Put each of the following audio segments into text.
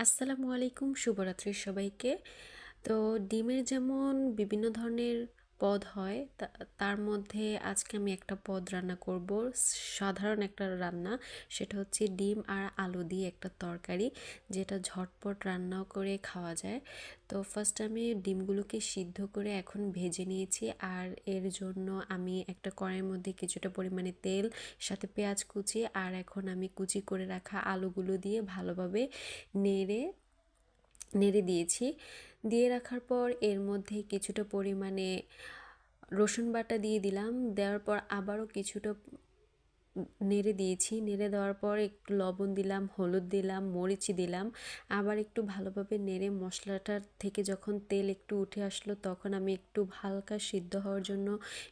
আসসালামু আলাইকুম, শুভরাত্রি সবাইকে। তো ডিমের যেমন বিভিন্ন ধরনের পদ হয়, তার মধ্যে আজকে আমি একটা পদ রান্না করব। সাধারণ একটা রান্না, সেটা হচ্ছে ডিম আর আলু দিয়ে একটা তরকারি, যেটা ঝটপট রান্নাও করে খাওয়া যায়। তো ফার্স্ট আমি ডিমগুলোকে সিদ্ধ করে এখন ভেজে নিয়েছি। আর এর জন্য আমি একটা কড়াইয়ের মধ্যে কিছুটা পরিমাণে তেল, সাথে পেঁয়াজ কুচি, আর এখন আমি কুচি করে রাখা আলুগুলো দিয়ে ভালোভাবে নেড়ে নেড়ে দিয়েছি। দিয়ে রাখার পর এর মধ্যে কিছুটা পরিমাণে রসুন বাটা দিয়ে দিলাম। দেওয়ার পর আবারও কিছুটা নেড়ে দিয়েছি। নেড়ে দেওয়ার পর একটু লবণ দিলাম, হলুদ দিলাম, মরিচ দিলাম। আবার একটু ভালোভাবে নেড়ে মশলাটার থেকে যখন তেল একটু উঠে আসলো, তখন আমি একটু হালকা সিদ্ধ হওয়ার জন্য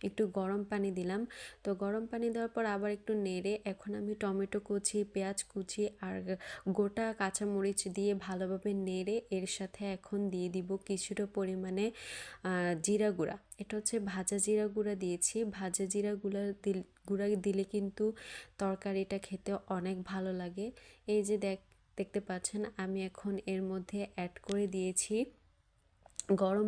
একটু গরম পানি দিলাম। তো গরম পানি দেওয়ার পর আবার একটু নেড়ে এখন আমি টমেটো কুচি, পেঁয়াজ কুচি আর গোটা কাঁচামরিচ দিয়ে ভালোভাবে নেড়ে এর সাথে এখন দিয়ে দিব কিছুটা পরিমাণে জিরা গুঁড়া। এটা হচ্ছে ভাজা জিরা গুঁড়া দিয়েছি। ভাজা জিরা গুঁড়া দিলে কিন্তু তরকারিটা খেতে অনেক ভালো লাগে। এই যে দেখতে পাচ্ছেন, আমি এখন এর মধ্যে অ্যাড করে দিয়েছি গরম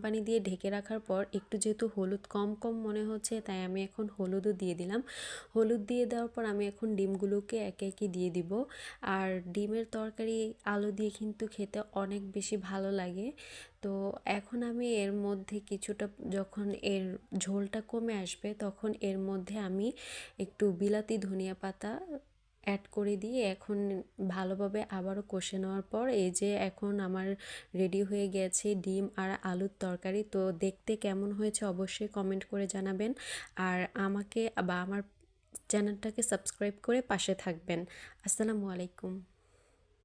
পানি দিয়ে ঢেকে রাখার পর একটু যেহেতু হলুদ কম কম মনে হচ্ছে, তাই আমি এখন হলুদও দিয়ে দিলাম। হলুদ দিয়ে দেওয়ার পর আমি এখন ডিমগুলোকে একে একে দিয়ে দিব। আর ডিমের তরকারি আলু দিয়ে কিন্তু খেতে অনেক বেশি ভালো লাগে। তো এখন আমি এর মধ্যে কিছুটা, যখন এর ঝোলটা কমে আসবে, তখন এর মধ্যে আমি একটু বিলাতি ধনিয়া পাতা অ্যাড করে দিয়ে এখন ভালোভাবে আবারও কষে নেওয়ার পর এই যে এখন আমার রেডি হয়ে গেছে ডিম আর আলুর তরকারি। তো দেখতে কেমন হয়েছে অবশ্যই কমেন্ট করে জানাবেন। আর আমাকে বা আমার চ্যানেলটাকে সাবস্ক্রাইব করে পাশে থাকবেন। আসসালামু আলাইকুম।